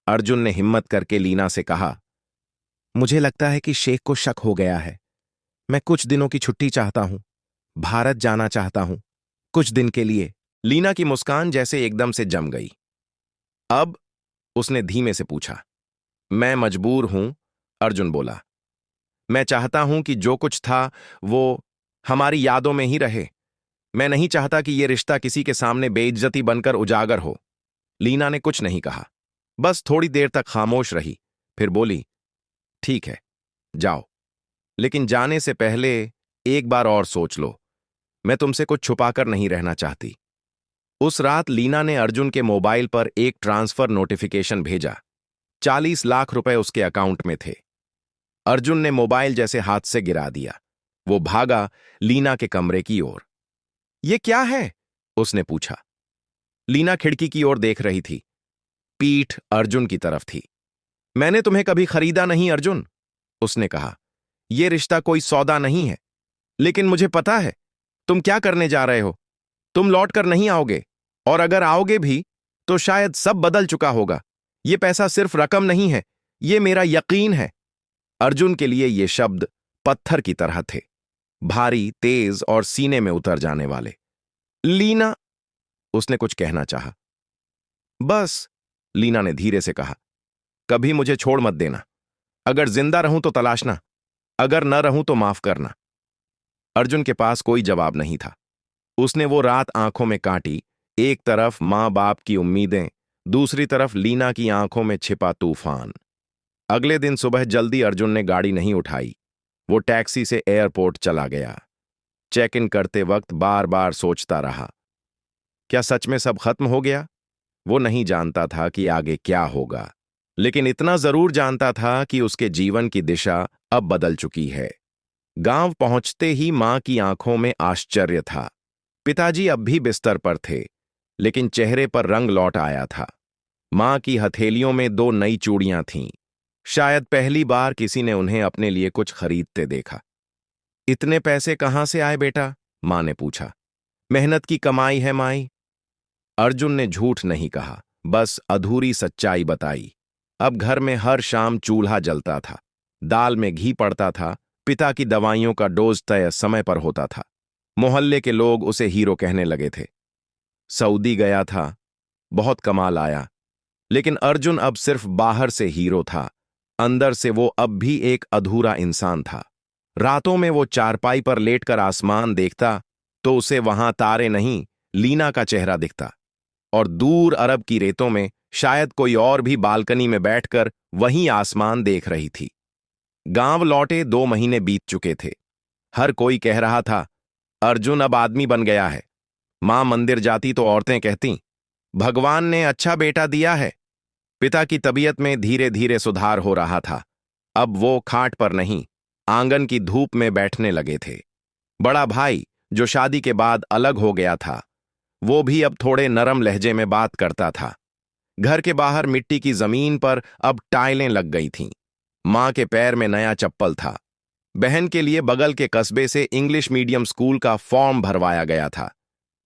अर्जुन ने हिम्मत करके लीना से कहा, मुझे लगता है कि शेख को शक हो गया है। मैं कुछ दिनों की छुट्टी चाहता हूं, भारत जाना चाहता हूं, कुछ दिन के लिए। लीना की मुस्कान जैसे एकदम से जम गई। अब? उसने धीमे से पूछा। मैं मजबूर हूं, अर्जुन बोला। मैं चाहता हूं कि जो कुछ था वो हमारी यादों में ही रहे। मैं नहीं चाहता कि यह रिश्ता किसी के सामने बेइज्जती बनकर उजागर हो। लीना ने कुछ नहीं कहा, बस थोड़ी देर तक खामोश रही, फिर बोली, ठीक है, जाओ, लेकिन जाने से पहले एक बार और सोच लो। मैं तुमसे कुछ छुपाकर नहीं रहना चाहती। उस रात लीना ने अर्जुन के मोबाइल पर एक ट्रांसफर नोटिफिकेशन भेजा। 40 लाख रुपए उसके अकाउंट में थे। अर्जुन ने मोबाइल जैसे हाथ से गिरा दिया। वो भागा लीना के कमरे की ओर। ये क्या है? उसने पूछा। लीना खिड़की की ओर देख रही थी। पीठ अर्जुन की तरफ थी। मैंने तुम्हें कभी खरीदा नहीं अर्जुन, उसने कहा। यह रिश्ता कोई सौदा नहीं है, लेकिन मुझे पता है तुम क्या करने जा रहे हो। तुम लौट कर नहीं आओगे, और अगर आओगे भी तो शायद सब बदल चुका होगा। यह पैसा सिर्फ रकम नहीं है, यह मेरा यकीन है। अर्जुन के लिए ये शब्द पत्थर की तरह थे, भारी, तेज और सीने में उतर जाने वाले। लीना, उसने कुछ कहना चाहा। बस, लीना ने धीरे से कहा, कभी मुझे छोड़ मत देना। अगर जिंदा रहूं तो तलाशना, अगर न रहूं तो माफ करना। अर्जुन के पास कोई जवाब नहीं था। उसने वो रात आंखों में काटी, एक तरफ मां बाप की उम्मीदें, दूसरी तरफ लीना की आंखों में छिपा तूफान। अगले दिन सुबह जल्दी अर्जुन ने गाड़ी नहीं उठाई। वो टैक्सी से एयरपोर्ट चला गया। चेक इन करते वक्त बार बार सोचता रहा, क्या सच में सब खत्म हो गया? वो नहीं जानता था कि आगे क्या होगा, लेकिन इतना जरूर जानता था कि उसके जीवन की दिशा अब बदल चुकी है। गांव पहुंचते ही मां की आंखों में आश्चर्य था। पिताजी अब भी बिस्तर पर थे, लेकिन चेहरे पर रंग लौट आया था। मां की हथेलियों में 2 नई चूड़ियां थीं। शायद पहली बार किसी ने उन्हें अपने लिए कुछ खरीदते देखा। इतने पैसे कहां से आए बेटा? मां ने पूछा। मेहनत की कमाई है माई। अर्जुन ने झूठ नहीं कहा, बस अधूरी सच्चाई बताई। अब घर में हर शाम चूल्हा जलता था, दाल में घी पड़ता था, पिता की दवाइयों का डोज तय समय पर होता था। मोहल्ले के लोग उसे हीरो कहने लगे थे। सऊदी गया था, बहुत कमाल आया, लेकिन अर्जुन अब सिर्फ बाहर से हीरो था, अंदर से वो अब भी एक अधूरा इंसान था। रातों में वो चारपाई पर लेटकर आसमान देखता तो उसे वहां तारे नहीं, लीना का चेहरा दिखता, और दूर अरब की रेतों में शायद कोई और भी बालकनी में बैठकर वहीं आसमान देख रही थी। गांव लौटे 2 महीने बीत चुके थे। हर कोई कह रहा था, अर्जुन अब आदमी बन गया है। मां मंदिर जाती तो औरतें कहती, भगवान ने अच्छा बेटा दिया है। पिता की तबीयत में धीरे धीरे सुधार हो रहा था। अब वो खाट पर नहीं, आंगन की धूप में बैठने लगे थे। बड़ा भाई, जो शादी के बाद अलग हो गया था, वो भी अब थोड़े नरम लहजे में बात करता था। घर के बाहर मिट्टी की जमीन पर अब टाइलें लग गई थीं। मां के पैर में नया चप्पल था। बहन के लिए बगल के कस्बे से इंग्लिश मीडियम स्कूल का फॉर्म भरवाया गया था।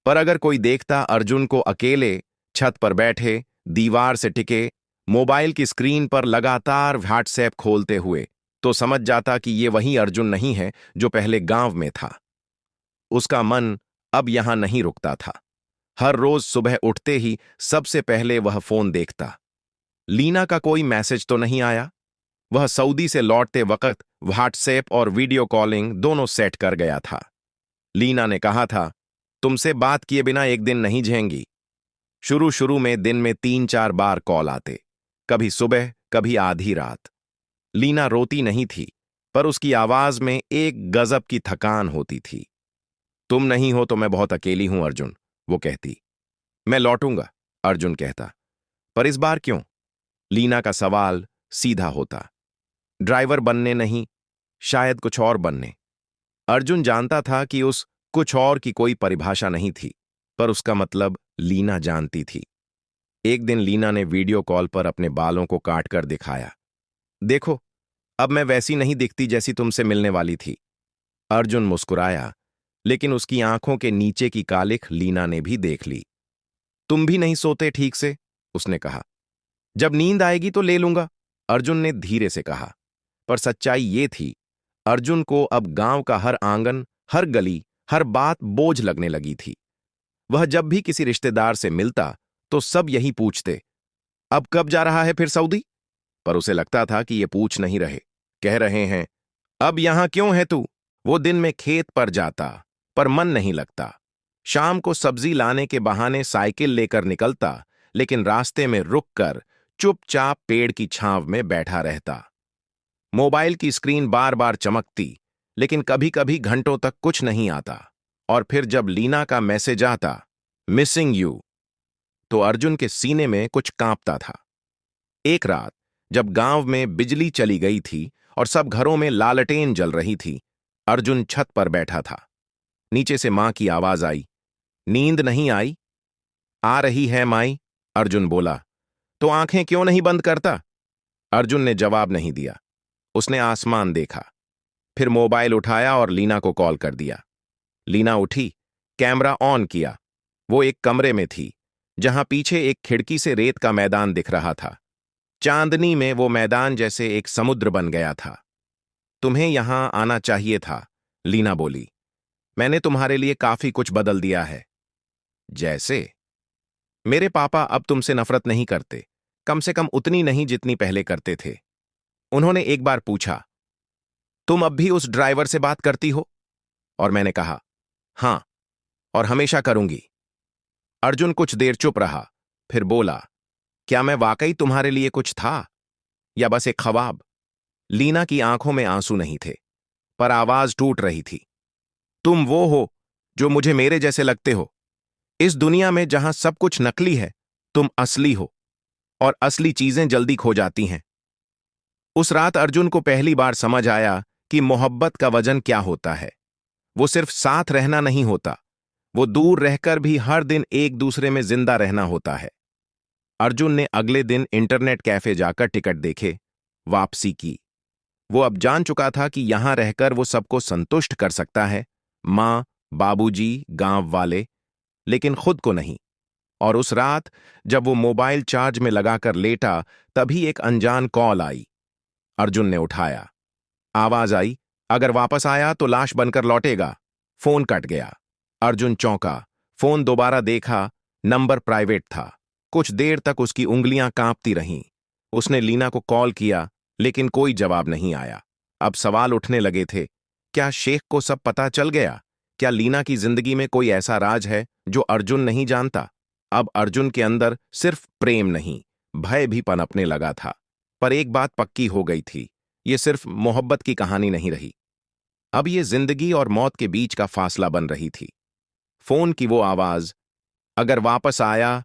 पर अगर कोई देखता अर्जुन को अकेले, छत पर बैठे, दीवार से टिके, मोबाइल की स्क्रीन पर लगातार व्हाट्सएप खोलते हुए, तो समझ जाता कि ये वही अर्जुन नहीं है जो पहले गांव में था। उसका मन अब यहां नहीं रुकता था। हर रोज सुबह उठते ही सबसे पहले वह फोन देखता। लीना का कोई मैसेज तो नहीं आया। वह सऊदी से लौटते वक्त व्हाट्सएप और वीडियो कॉलिंग दोनों सेट कर गया था। लीना ने कहा था, तुमसे बात किए बिना एक दिन नहीं झेंगी। शुरू शुरू में दिन में 3-4 बार कॉल आते, कभी सुबह, कभी आधी रात। लीना रोती नहीं थी, पर उसकी आवाज में एक गजब की थकान होती थी। तुम नहीं हो तो मैं बहुत अकेली हूं अर्जुन, वो कहती। मैं लौटूंगा, अर्जुन कहता। पर इस बार क्यों? लीना का सवाल सीधा होता। ड्राइवर बनने नहीं, शायद कुछ और बनने। अर्जुन जानता था कि उस कुछ और की कोई परिभाषा नहीं थी, पर उसका मतलब लीना जानती थी। एक दिन लीना ने वीडियो कॉल पर अपने बालों को काट कर दिखाया। देखो, अब मैं वैसी नहीं दिखती जैसी तुमसे मिलने वाली थी। अर्जुन मुस्कुराया, लेकिन उसकी आंखों के नीचे की कालिख लीना ने भी देख ली। तुम भी नहीं सोते ठीक से, उसने कहा। जब नींद आएगी तो ले लूंगा, अर्जुन ने धीरे से कहा। पर सच्चाई ये थी, अर्जुन को अब गांव का हर आंगन, हर गली, हर बात बोझ लगने लगी थी। वह जब भी किसी रिश्तेदार से मिलता तो सब यही पूछते, अब कब जा रहा है फिर सऊदी? पर उसे लगता था कि ये पूछ नहीं रहे, कह रहे हैं, अब यहां क्यों है तू? वो दिन में खेत पर जाता, पर मन नहीं लगता। शाम को सब्जी लाने के बहाने साइकिल लेकर निकलता, लेकिन रास्ते में रुककर चुपचाप पेड़ की छांव में बैठा रहता। मोबाइल की स्क्रीन बार बार चमकती, लेकिन कभी कभी घंटों तक कुछ नहीं आता। और फिर जब लीना का मैसेज आता, मिसिंग यू, तो अर्जुन के सीने में कुछ कांपता था। एक रात, जब गांव में बिजली चली गई थी और सब घरों में लालटेन जल रही थी, अर्जुन छत पर बैठा था। नीचे से मां की आवाज आई, नींद नहीं आई? आ रही है माई, अर्जुन बोला। तो आंखें क्यों नहीं बंद करता? अर्जुन ने जवाब नहीं दिया। उसने आसमान देखा, फिर मोबाइल उठाया और लीना को कॉल कर दिया। लीना उठी, कैमरा ऑन किया। वो एक कमरे में थी, जहां पीछे एक खिड़की से रेत का मैदान दिख रहा था। चांदनी में वो मैदान जैसे एक समुद्र बन गया था। तुम्हें यहां आना चाहिए था, लीना बोली। मैंने तुम्हारे लिए काफी कुछ बदल दिया है। जैसे? मेरे पापा अब तुमसे नफरत नहीं करते, कम से कम उतनी नहीं जितनी पहले करते थे। उन्होंने एक बार पूछा, तुम अब भी उस ड्राइवर से बात करती हो? और मैंने कहा, हां, और हमेशा करूंगी। अर्जुन कुछ देर चुप रहा, फिर बोला, क्या मैं वाकई तुम्हारे लिए कुछ था, या बस एक ख्वाब? लीना की आंखों में आंसू नहीं थे, पर आवाज टूट रही थी। तुम वो हो जो मुझे मेरे जैसे लगते हो। इस दुनिया में जहां सब कुछ नकली है, तुम असली हो, और असली चीजें जल्दी खो जाती हैं। उस रात अर्जुन को पहली बार समझ आया कि मोहब्बत का वजन क्या होता है। वो सिर्फ साथ रहना नहीं होता, वो दूर रहकर भी हर दिन एक दूसरे में जिंदा रहना होता है। अर्जुन ने अगले दिन इंटरनेट कैफे जाकर टिकट देखे, वापसी की। वो अब जान चुका था कि यहां रहकर वो सबको संतुष्ट कर सकता है, मां, बाबूजी, गांव वाले, लेकिन खुद को नहीं। और उस रात जब वो मोबाइल चार्ज में लगाकर लेटा, तभी एक अनजान कॉल आई। अर्जुन ने उठाया। आवाज आई, अगर वापस आया तो लाश बनकर लौटेगा। फोन कट गया। अर्जुन चौंका, फोन दोबारा देखा, नंबर प्राइवेट था। कुछ देर तक उसकी उंगलियां कांपती रहीं। उसने लीना को कॉल किया, लेकिन कोई जवाब नहीं आया। अब सवाल उठने लगे थे, क्या शेख को सब पता चल गया? क्या लीना की जिंदगी में कोई ऐसा राज है जो अर्जुन नहीं जानता? अब अर्जुन के अंदर सिर्फ प्रेम नहीं, भय भी पनपने लगा था। पर एक बात पक्की हो गई थी, ये सिर्फ मोहब्बत की कहानी नहीं रही। अब ये जिंदगी और मौत के बीच का फासला बन रही थी। फोन की वो आवाज, अगर वापस आया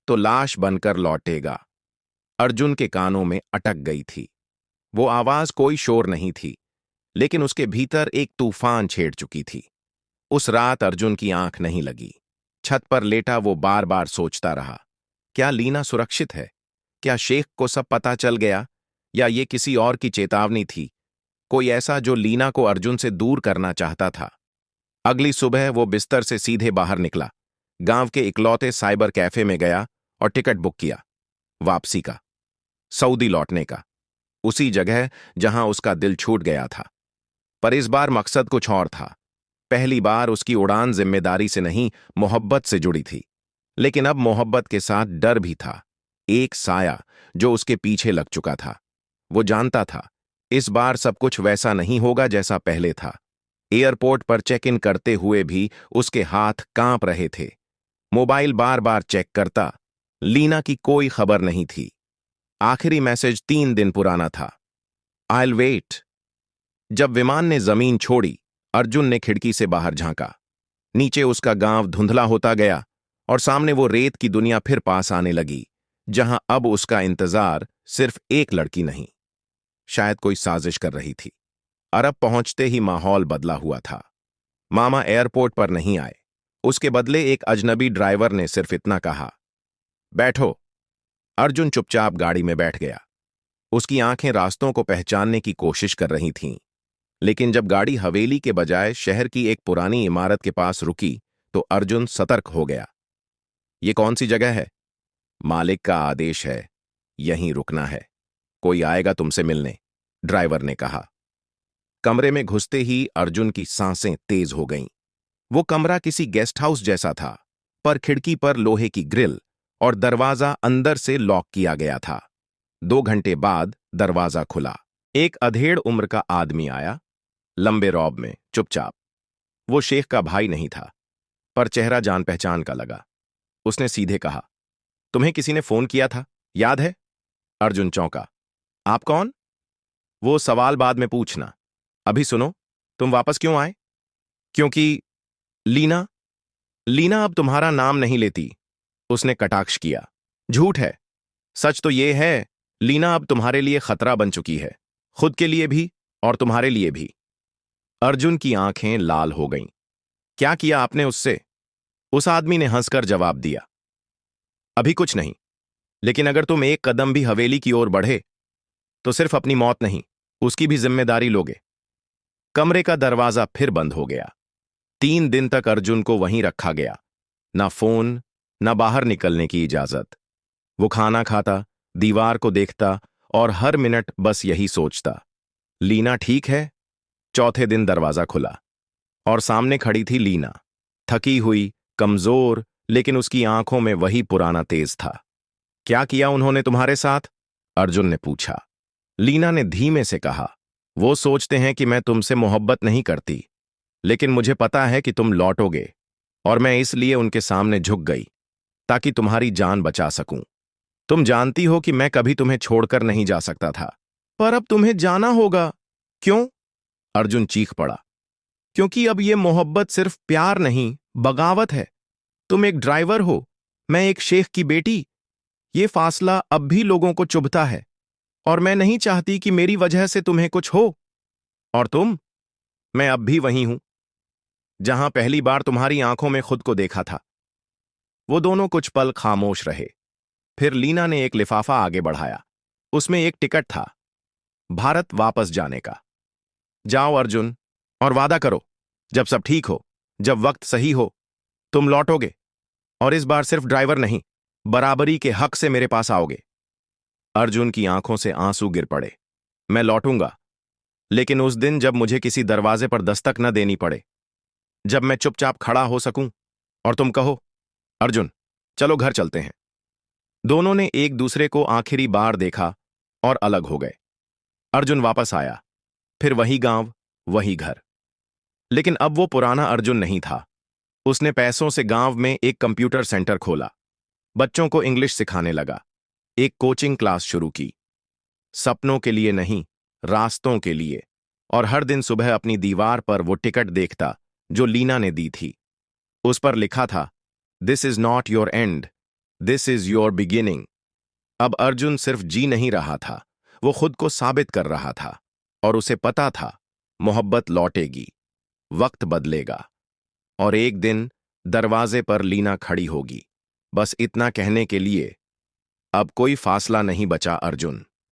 तो लाश बनकर लौटेगा, अर्जुन के कानों में अटक गई थी। वो आवाज कोई शोर नहीं थी, लेकिन उसके भीतर एक तूफान छेड़ चुकी थी। उस रात अर्जुन की आंख नहीं लगी। छत पर लेटा वो बार बार सोचता रहा, क्या लीना सुरक्षित है? क्या शेख को सब पता चल गया? या ये किसी और की चेतावनी थी, कोई ऐसा जो लीना को अर्जुन से दूर करना चाहता था? अगली सुबह वो बिस्तर से सीधे बाहर निकला, गांव के इकलौते साइबर कैफे में गया और टिकट बुक किया, वापसी का, सऊदी लौटने का, उसी जगह जहां उसका दिल छूट गया था। पर इस बार मकसद कुछ और था। पहली बार उसकी उड़ान जिम्मेदारी से नहीं, मोहब्बत से जुड़ी थी। लेकिन अब मोहब्बत के साथ डर भी था, एक साया जो उसके पीछे लग चुका था। वो जानता था, इस बार सब कुछ वैसा नहीं होगा जैसा पहले था। एयरपोर्ट पर चेक इन करते हुए भी उसके हाथ कांप रहे थे। मोबाइल बार बार चेक करता, लीना की कोई खबर नहीं थी। आखिरी मैसेज 3 दिन पुराना था, आई विल वेट। जब विमान ने जमीन छोड़ी, अर्जुन ने खिड़की से बाहर झांका। नीचे उसका गांव धुंधला होता गया और सामने वो रेत की दुनिया फिर पास आने लगी, जहां अब उसका इंतजार सिर्फ एक लड़की नहीं, शायद कोई साजिश कर रही थी। अरब पहुंचते ही माहौल बदला हुआ था। मामा एयरपोर्ट पर नहीं आए। उसके बदले एक अजनबी ड्राइवर ने सिर्फ इतना कहा, बैठो। अर्जुन चुपचाप गाड़ी में बैठ गया। उसकी आंखें रास्तों को पहचानने की कोशिश कर रही थीं। लेकिन जब गाड़ी हवेली के बजाय शहर की एक पुरानी इमारत के पास रुकी, तो अर्जुन सतर्क हो गया। ये कौन सी जगह है? मालिक का आदेश है, यहीं रुकना है। कोई आएगा तुमसे मिलने, ड्राइवर ने कहा। कमरे में घुसते ही अर्जुन की सांसें तेज हो गईं। वो कमरा किसी गेस्ट हाउस जैसा था, पर खिड़की पर लोहे की ग्रिल और दरवाजा अंदर से लॉक किया गया था। 2 घंटे बाद दरवाजा खुला। एक अधेड़ उम्र का आदमी आया, लंबे रौब में, चुपचाप। वो शेख का भाई नहीं था, पर चेहरा जान पहचान का लगा। उसने सीधे कहा, तुम्हें किसी ने फोन किया था, याद है? अर्जुन चौंका। आप कौन? वो सवाल बाद में पूछना, अभी सुनो, तुम वापस क्यों आए? क्योंकि लीना लीना अब तुम्हारा नाम नहीं लेती, उसने कटाक्ष किया। झूठ है। सच तो ये है, लीना अब तुम्हारे लिए खतरा बन चुकी है, खुद के लिए भी और तुम्हारे लिए भी। अर्जुन की आंखें लाल हो गईं। क्या किया आपने उससे? उस आदमी ने हंसकर जवाब दिया, अभी कुछ नहीं, लेकिन अगर तुम एक कदम भी हवेली की ओर बढ़े तो सिर्फ अपनी मौत नहीं, उसकी भी जिम्मेदारी लोगे। कमरे का दरवाजा फिर बंद हो गया। 3 दिन तक अर्जुन को वहीं रखा गया, ना फोन, ना बाहर निकलने की इजाजत। वो खाना खाता, दीवार को देखता और हर मिनट बस यही सोचता, लीना ठीक है? चौथे दिन दरवाजा खुला और सामने खड़ी थी लीना, थकी हुई, कमजोर, लेकिन उसकी आंखों में वही पुराना तेज था। क्या किया उन्होंने तुम्हारे साथ? अर्जुन ने पूछा। लीना ने धीमे से कहा, वो सोचते हैं कि मैं तुमसे मोहब्बत नहीं करती, लेकिन मुझे पता है कि तुम लौटोगे, और मैं इसलिए उनके सामने झुक गई, ताकि तुम्हारी जान बचा सकूं। तुम जानती हो कि मैं कभी तुम्हें छोड़कर नहीं जा सकता था, पर अब तुम्हें जाना होगा। क्यों? अर्जुन चीख पड़ा। क्योंकि अब ये मोहब्बत सिर्फ प्यार नहीं, बगावत है। तुम एक ड्राइवर हो, मैं एक शेख की बेटी। ये फासला अब भी लोगों को चुभता है, और मैं नहीं चाहती कि मेरी वजह से तुम्हें कुछ हो। और तुम? मैं अब भी वही हूं, जहां पहली बार तुम्हारी आंखों में खुद को देखा था। वो दोनों कुछ पल खामोश रहे। फिर लीना ने एक लिफाफा आगे बढ़ाया। उसमें एक टिकट था, भारत वापस जाने का। जाओ अर्जुन, और वादा करो, जब सब ठीक हो, जब वक्त सही हो, तुम लौटोगे, और इस बार सिर्फ ड्राइवर नहीं, बराबरी के हक से मेरे पास आओगे। अर्जुन की आंखों से आंसू गिर पड़े। मैं लौटूंगा, लेकिन उस दिन जब मुझे किसी दरवाजे पर दस्तक न देनी पड़े, जब मैं चुपचाप खड़ा हो सकूं और तुम कहो, अर्जुन चलो घर चलते हैं। दोनों ने एक दूसरे को आखिरी बार देखा और अलग हो गए। अर्जुन वापस आया, फिर वही गांव, वही घर। लेकिन अब वो पुराना अर्जुन नहीं था। उसने पैसों से गांव में एक कंप्यूटर सेंटर खोला, बच्चों को इंग्लिश सिखाने लगा, एक कोचिंग क्लास शुरू की। सपनों के लिए नहीं, रास्तों के लिए। और हर दिन सुबह अपनी दीवार पर वो टिकट देखता जो लीना ने दी थी। उस पर लिखा था, this is not your and, this is your beginning. अब अर्जुन सिर्फ जी नहीं रहा था, वो खुद को साबित कर रहा था। और उसे पता था, मोहब्बत लौटेगी, वक्त बदलेगा, और एक दिन दरवाजे पर लीना खड़ी होगी। बस इतना कहने के लिए, अब कोई फासला नहीं बचा अर्जुन।